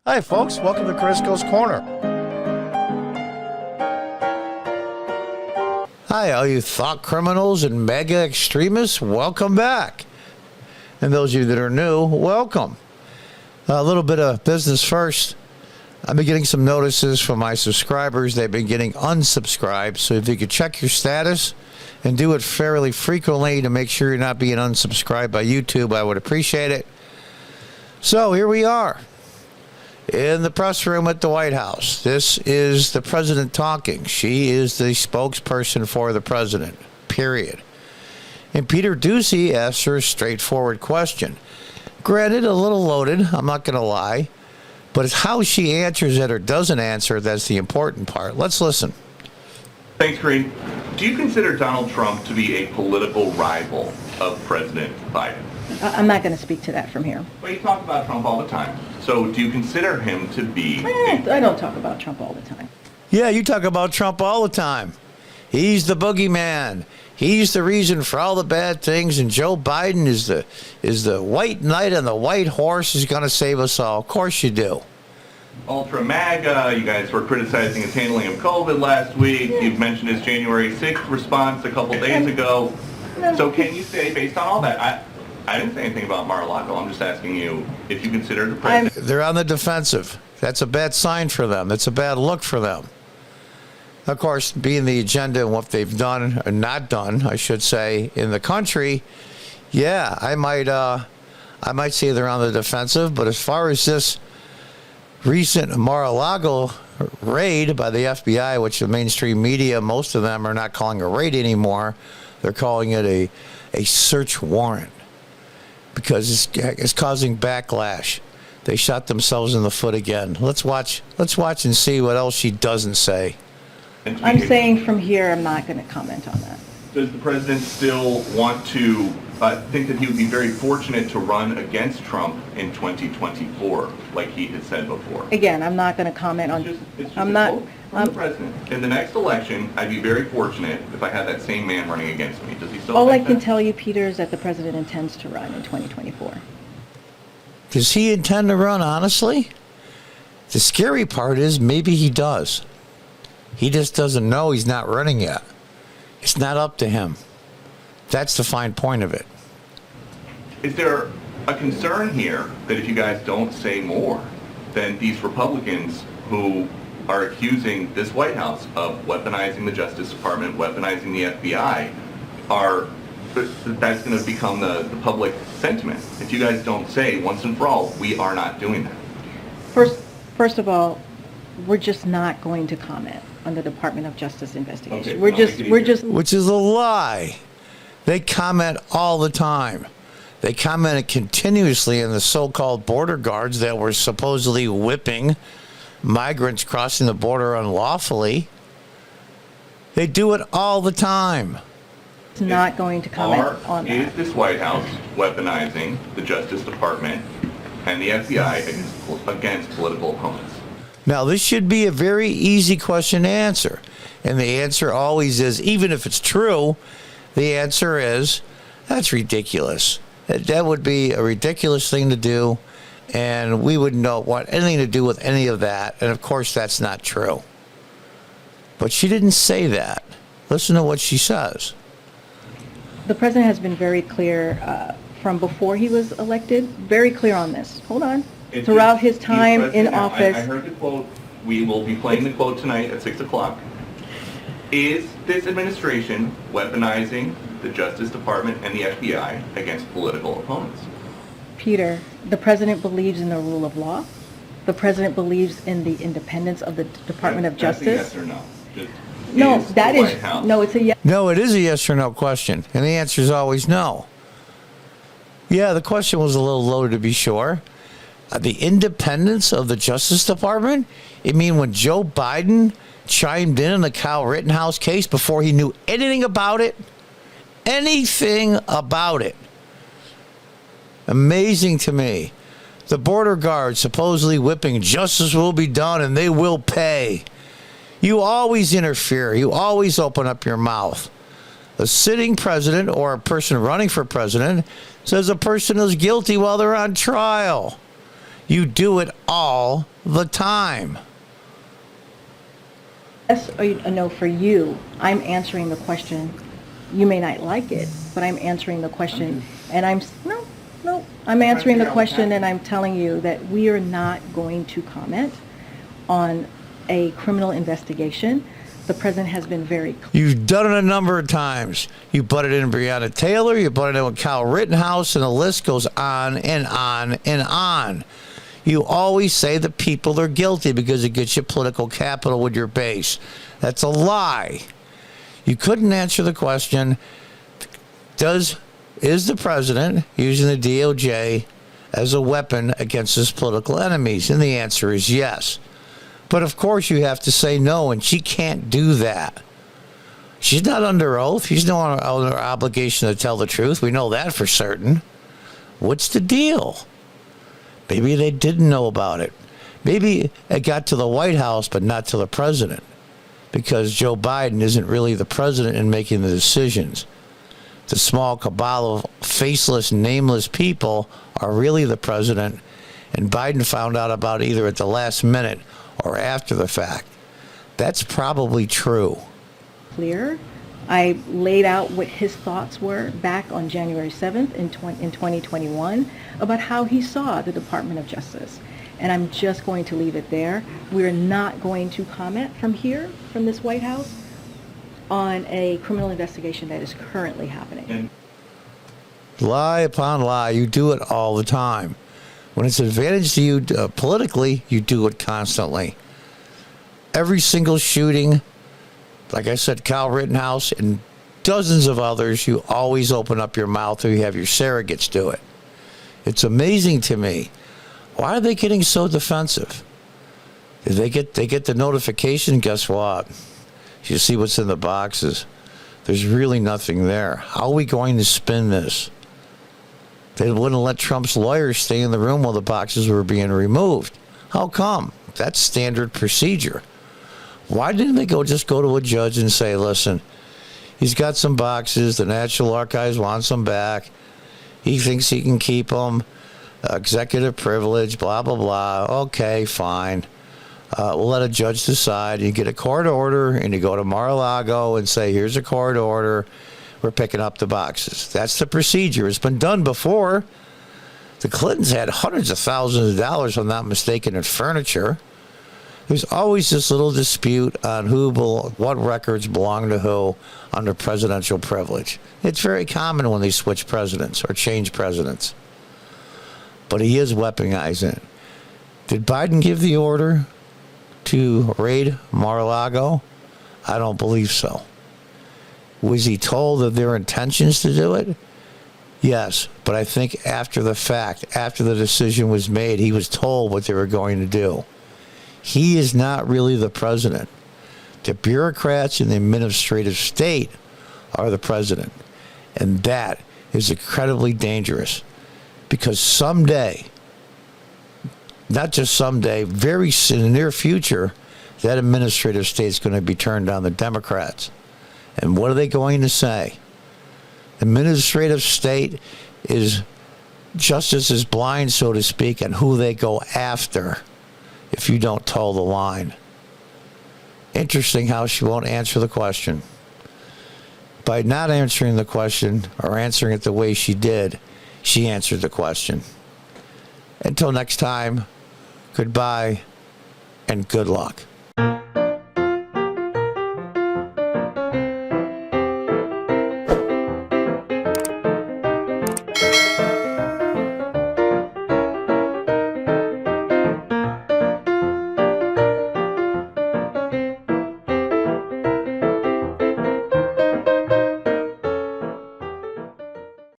Hi, folks. Welcome to Crisco's Corner. Hi, all you thought criminals and mega extremists. Welcome back. And those of you that are new, welcome. A little bit of business first. I've been getting some notices from my subscribers. They've been getting unsubscribed. So if you could check your status and do it fairly frequently to make sure you're not being unsubscribed by YouTube, I would appreciate it. So here we are in the press room at the White House. This is the president talking. She is the spokesperson for the president, period. And Peter Doocy asked her a straightforward question. Granted, a little loaded, I'm not going to lie. But it's how she answers it or doesn't answer that's the important part. Let's listen. Thanks, Green. Do you consider Donald Trump to be a political rival of President Biden? I'm not going to speak to that from here. Well, you talk about Trump all the time. So do you consider him to be... I don't talk about Trump all the time. Yeah, you talk about Trump all the time. He's the boogeyman. He's the reason for all the bad things, and Joe Biden is the white knight on the white horse is going to save us all. Of course you do. Ultra MAGA, you guys were criticizing his handling of COVID last week. Yeah. You've mentioned his January 6th response a couple days ago. So can you say, based on all that, I didn't say anything about Mar-a-Lago. I'm just asking you if you consider the president... They're on the defensive. That's a bad sign for them. It's a bad look for them. Of course, being the agenda and what they've done, or not done, I should say, in the country, yeah, I might say they're on the defensive. But as far as this recent Mar-a-Lago raid by the FBI, which the mainstream media, most of them are not calling a raid anymore, they're calling it a search warrant because it's causing backlash. They shot themselves in the foot again. Let's watch and see what else she doesn't say. I'm saying from here, I'm not going to comment on that. Does the president still want to think that he would be very fortunate to run against Trump in 2024, like he had said before? Again, I'm not going to comment on... It's just I'm a not... quote from the president. In the next election, I'd be very fortunate if I had that same man running against me. Does he still All I think can that? tell you, Peter, is that the president intends to run in 2024. Does he intend to run, honestly? The scary part is maybe he does. He just doesn't know he's not running yet. It's not up to him. That's the fine point of it. Is there a concern here that if you guys don't say more, then these Republicans who are accusing this White House of weaponizing the Justice Department, weaponizing the FBI, that's going to become the public sentiment? If you guys don't say once and for all, we are not doing that. First of all, we're just not going to comment on the Department of Justice investigation. Okay, We're just Which is a lie. They comment all the time. They commented continuously on the so-called border guards that were supposedly whipping migrants crossing the border unlawfully. They do it all the time. not going to comment on that. Is this White House weaponizing the Justice Department and the FBI against political opponents? Now, this should be a very easy question to answer. And the answer always is, even if it's true, the answer is, that's ridiculous. That would be a ridiculous thing to do, and we wouldn't want anything to do with any of that. And, of course, that's not true. But she didn't say that. Listen to what she says. The president has been very clear from before he was elected, very clear on this. Hold on. Throughout his time in office. I heard the quote. We will be playing the quote tonight at 6 o'clock. Is this administration weaponizing the Justice Department and the FBI against political opponents? Peter, the president believes in the rule of law. The president believes in the independence of the Department of Justice. That's a yes or no? No, that is, White House. no, it's a yes. No, it is a yes or no question, and the answer is always no. Yeah, the question was a little loaded to be sure. The independence of the Justice Department? You mean when Joe Biden chimed in on the Kyle Rittenhouse case before he knew anything about it? Anything about it. Amazing to me. The border guards supposedly whipping, justice will be done and they will pay. You always interfere. You always open up your mouth. A sitting president or a person running for president says a person is guilty while they're on trial. You do it all the time. Yes or a no for you. I'm answering the question. You may not like it, but I'm answering the question. And I'm answering the question and I'm telling you that we are not going to comment on a criminal investigation. The president has been very clear. You've done it a number of times. You butted in Breonna Taylor, you butted in with Kyle Rittenhouse, and the list goes on and on and on. You always say the people are guilty because it gets you political capital with your base. That's a lie. You couldn't answer the question, is the president using the DOJ as a weapon against his political enemies? And the answer is yes. But of course you have to say no, and she can't do that. She's not under oath. She's not under obligation to tell the truth. We know that for certain. What's the deal? Maybe they didn't know about it. Maybe it got to the White House, but not to the president, because Joe Biden isn't really the president in making the decisions. The small cabal of faceless, nameless people are really the president, and Biden found out about it either at the last minute or after the fact. That's probably true. Clear. I laid out what his thoughts were back on January 7th in 2021 about how he saw the Department of Justice. And I'm just going to leave it there. We're not going to comment from here, from this White House, on a criminal investigation that is currently happening. Lie upon lie. You do it all the time. When it's an advantage to you politically, you do it constantly. Every single shooting, like I said, Kyle Rittenhouse and dozens of others, you always open up your mouth or you have your surrogates do it. It's amazing to me. Why are they getting so defensive? If they get the notification, guess what? You see what's in the boxes. There's really nothing there. How are we going to spin this? They wouldn't let Trump's lawyers stay in the room while the boxes were being removed. How come? That's standard procedure. Why didn't they just go to a judge and say, listen, he's got some boxes, the National Archives wants them back, he thinks he can keep them, executive privilege, blah, blah, blah. Okay, fine. We'll let a judge decide. You get a court order and you go to Mar-a-Lago and say, here's a court order. We're picking up the boxes. That's the procedure. It's been done before. The Clintons had hundreds of thousands of dollars, if I'm not mistaken, in furniture. There's always this little dispute on what records belong to who under presidential privilege. It's very common when they switch presidents or change presidents. But he is weaponizing it. Did Biden give the order to raid Mar-a-Lago? I don't believe so. Was he told of their intentions to do it? Yes, but I think after the fact, after the decision was made, he was told what they were going to do. He is not really the president. The bureaucrats in the administrative state are the president. And that is incredibly dangerous, because someday, not just someday, very soon, in the near future, that administrative state is going to be turned on the Democrats. And what are they going to say? Administrative state is justice is blind, so to speak, and who they go after if you don't toe the line. Interesting how she won't answer the question. By not answering the question or answering it the way she did, she answered the question. Until next time, goodbye and good luck.